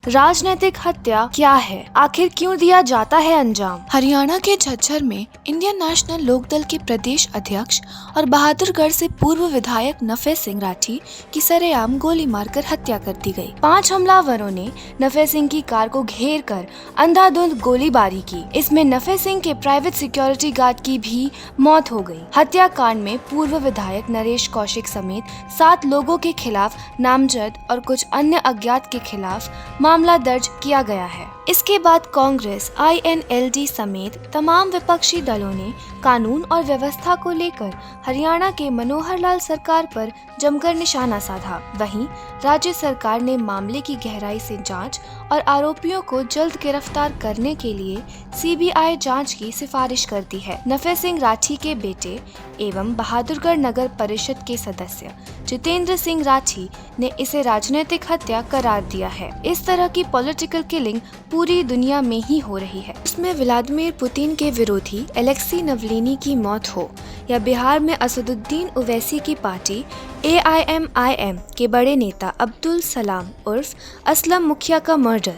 राजनीतिक हत्या क्या है, आखिर क्यों दिया जाता है अंजाम? हरियाणा के झज्जर में इंडियन नेशनल लोकदल के प्रदेश अध्यक्ष और बहादुरगढ़ से पूर्व विधायक नफे सिंह राठी की सरेआम गोली मारकर हत्या कर दी गई। 5 हमलावरों ने नफे सिंह की कार को घेर कर अंधाधुंध गोलीबारी की। इसमें नफे सिंह के प्राइवेट सिक्योरिटी गार्ड की भी मौत हो गई। हत्याकांड में पूर्व विधायक नरेश कौशिक समेत 7 लोगों के खिलाफ नामजद और कुछ अन्य अज्ञात के खिलाफ मामला दर्ज किया गया है। इसके बाद कांग्रेस, INLD समेत तमाम विपक्षी दलों ने कानून और व्यवस्था को लेकर हरियाणा के मनोहर लाल सरकार पर जमकर निशाना साधा। वहीं राज्य सरकार ने मामले की गहराई से जांच और आरोपियों को जल्द गिरफ्तार करने के लिए CBI जांच की सिफारिश कर दी है। नफे सिंह राठी के बेटे एवं बहादुरगढ़ नगर परिषद के सदस्य जितेंद्र सिंह राठी ने इसे राजनीतिक हत्या करार दिया है। इस तरह की पॉलिटिकल किलिंग पूरी दुनिया में ही हो रही है। इसमें व्लादिमीर पुतिन के विरोधी एलेक्सी नवलिनी की मौत हो या बिहार में असदुद्दीन ओवैसी की पार्टी AIMIM के बड़े नेता अब्दुल सलाम उर्फ असलम मुखिया का मर्डर,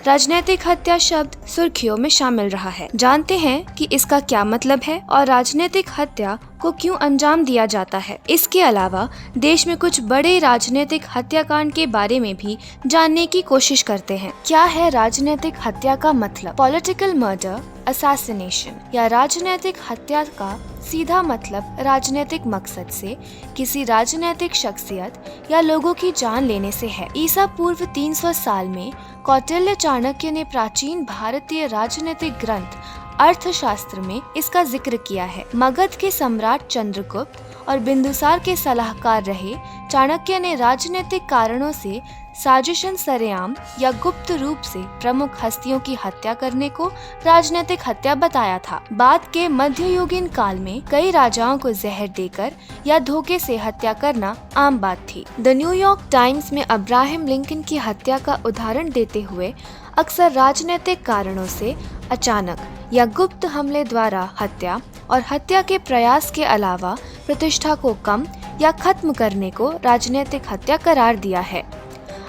राजनीतिक हत्या शब्द सुर्खियों में शामिल रहा है। जानते हैं कि इसका क्या मतलब है और राजनीतिक हत्या को क्यों अंजाम दिया जाता है। इसके अलावा देश में कुछ बड़े राजनीतिक हत्याकांड के बारे में भी जानने की कोशिश करते हैं। क्या है राजनीतिक हत्या का मतलब? पॉलिटिकल मर्डर, असैसिनेशन या राजनीतिक हत्या का सीधा मतलब राजनीतिक मकसद से किसी राजनीतिक शख्सियत या लोगों की जान लेने से है। ईसा पूर्व 300 साल में कौटिल्य चाणक्य ने प्राचीन भारतीय राजनीतिक ग्रंथ अर्थशास्त्र में इसका जिक्र किया है। मगध के सम्राट चंद्रगुप्त और बिंदुसार के सलाहकार रहे चाणक्य ने राजनीतिक कारणों से साजिशन सरेआम या गुप्त रूप से प्रमुख हस्तियों की हत्या करने को राजनीतिक हत्या बताया था। बाद के मध्ययुगीन काल में कई राजाओं को जहर देकर या धोखे से हत्या करना आम बात थी। द न्यूयॉर्क टाइम्स में अब्राहम लिंकन की हत्या का उदाहरण देते हुए अक्सर राजनीतिक कारणों से अचानक या गुप्त हमले द्वारा हत्या और हत्या के प्रयास के अलावा प्रतिष्ठा को कम या खत्म करने को राजनीतिक हत्या करार दिया है।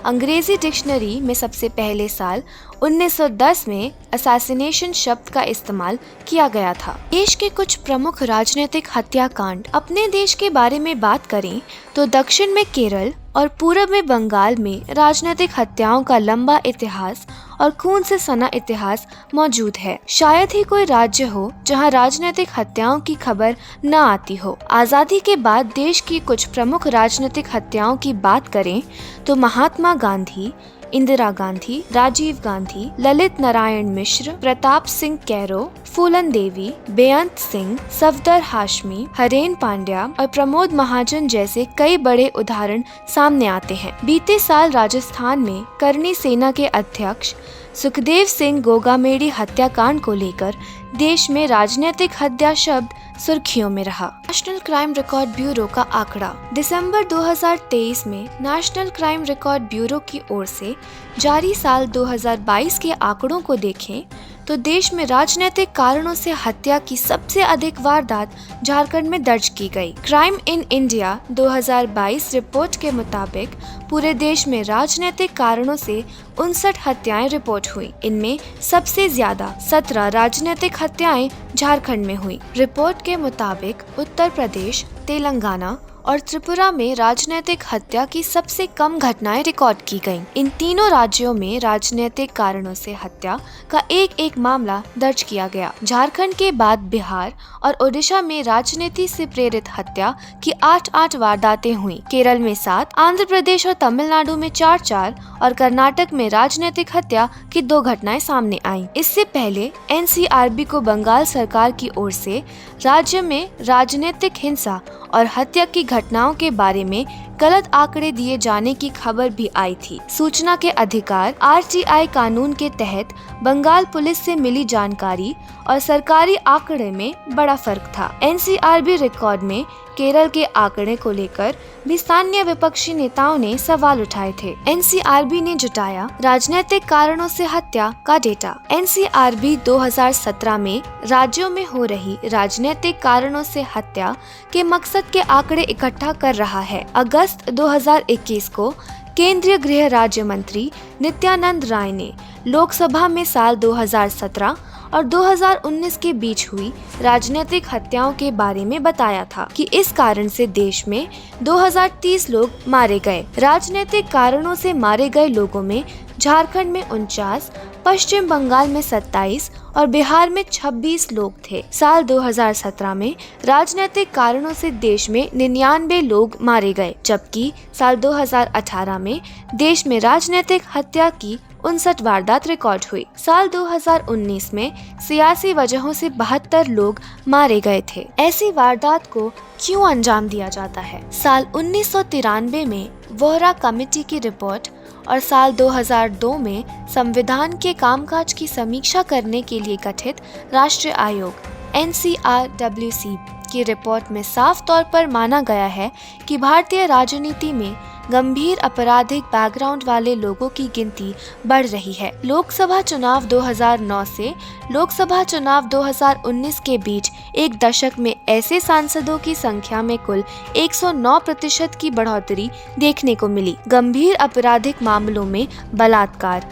अंग्रेजी डिक्शनरी में सबसे पहले साल 1910 में असैसिनेशन शब्द का इस्तेमाल किया गया था। देश के कुछ प्रमुख राजनीतिक हत्याकांड। अपने देश के बारे में बात करें तो दक्षिण में केरल और पूर्व में बंगाल में राजनीतिक हत्याओं का लंबा इतिहास और खून से सना इतिहास मौजूद है। शायद ही कोई राज्य हो जहां राजनीतिक हत्याओं की खबर न आती हो। आजादी के बाद देश की कुछ प्रमुख राजनीतिक हत्याओं की बात करें तो महात्मा गांधी, इंदिरा गांधी, राजीव गांधी, ललित नारायण मिश्र, प्रताप सिंह कैरो, फूलन देवी, बेअंत सिंह, सफदर हाशमी, हरेन पांड्या और प्रमोद महाजन जैसे कई बड़े उदाहरण सामने आते हैं। बीते साल राजस्थान में करनी सेना के अध्यक्ष सुखदेव सिंह गोगामेड़ी हत्याकांड को लेकर देश में राजनीतिक हत्या शब्द सुर्खियों में रहा। नेशनल क्राइम रिकॉर्ड ब्यूरो का आंकड़ा। दिसंबर 2023 में नेशनल क्राइम रिकॉर्ड ब्यूरो की ओर से जारी साल 2022 के आंकड़ों को देखें तो देश में राजनीतिक कारणों से हत्या की सबसे अधिक वारदात झारखंड में दर्ज की गई। क्राइम इन इंडिया 2022 रिपोर्ट के मुताबिक पूरे देश में राजनीतिक कारणों से 59 हत्याएं रिपोर्ट हुई। इनमें सबसे ज्यादा 17 राजनीतिक हत्याएं झारखंड में हुई। रिपोर्ट के मुताबिक उत्तर प्रदेश, तेलंगाना और त्रिपुरा में राजनीतिक हत्या की सबसे कम घटनाएं रिकॉर्ड की गईं। इन तीनों राज्यों में राजनीतिक कारणों से हत्या का एक मामला दर्ज किया गया। झारखंड के बाद बिहार और ओडिशा में राजनीति से प्रेरित हत्या की 8 वारदातें हुई। केरल में 7, आंध्र प्रदेश और तमिलनाडु में 4 और कर्नाटक में राजनीतिक हत्या की 2 घटनाएं सामने आईं। इससे पहले NCRB को बंगाल सरकार की ओर से राज्य में राजनीतिक हिंसा और हत्या की घटनाओं के बारे में गलत आंकड़े दिए जाने की खबर भी आई थी। सूचना के अधिकार RTI कानून के तहत बंगाल पुलिस से मिली जानकारी और सरकारी आंकड़े में बड़ा फर्क था। NCRB रिकॉर्ड में केरल के आंकड़े को लेकर भी स्थानीय विपक्षी नेताओं ने सवाल उठाए थे। NCRB ने जुटाया राजनीतिक कारणों से हत्या का डेटा। NCRB 2017 में राज्यों में हो रही राजनीतिक कारणों से हत्या के मकसद के आंकड़े इकट्ठा कर रहा है। अगस्त 2021 को केंद्रीय गृह राज्य मंत्री नित्यानंद राय ने लोकसभा में साल 2017 और 2019 के बीच हुई राजनीतिक हत्याओं के बारे में बताया था कि इस कारण से देश में 2030 लोग मारे गए। राजनीतिक कारणों से मारे गए लोगों में झारखंड में 49, पश्चिम बंगाल में 27 और बिहार में 26 लोग थे। साल 2017 में राजनीतिक कारणों से देश में 99 लोग मारे गए, जबकि साल 2018 में देश में राजनीतिक हत्या की 59 वारदात रिकॉर्ड हुई। साल 2019 में सियासी वजहों से 72 लोग मारे गए थे। ऐसी वारदात को क्यों अंजाम दिया जाता है? साल 1993 में वोहरा कमेटी की रिपोर्ट और साल 2002 में संविधान के कामकाज की समीक्षा करने के लिए गठित राष्ट्रीय आयोग NCRWC की रिपोर्ट में साफ तौर पर माना गया है कि भारतीय राजनीति में गंभीर आपराधिक बैकग्राउंड वाले लोगों की गिनती बढ़ रही है। लोकसभा चुनाव 2009 से लोकसभा चुनाव 2019 के बीच एक दशक में ऐसे सांसदों की संख्या में कुल 109% की बढ़ोतरी देखने को मिली। गंभीर आपराधिक मामलों में बलात्कार,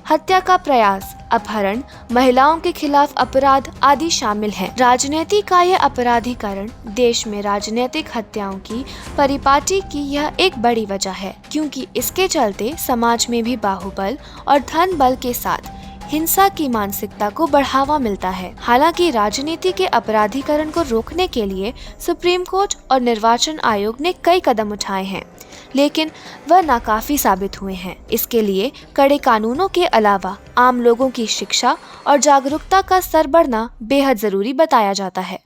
हत्या का प्रयास, अपहरण, महिलाओं के खिलाफ अपराध आदि शामिल हैं। राजनीति का यह अपराधीकरण देश में राजनीतिक हत्याओं की परिपाटी की यह एक बड़ी वजह है, क्योंकि इसके चलते समाज में भी बाहुबल और धन बल के साथ हिंसा की मानसिकता को बढ़ावा मिलता है। हालांकि राजनीति के अपराधीकरण को रोकने के लिए सुप्रीम कोर्ट और निर्वाचन आयोग ने कई कदम उठाए हैं, लेकिन वह नाकाफी साबित हुए हैं। इसके लिए कड़े कानूनों के अलावा आम लोगों की शिक्षा और जागरूकता का स्तर बढ़ना बेहद जरूरी बताया जाता है।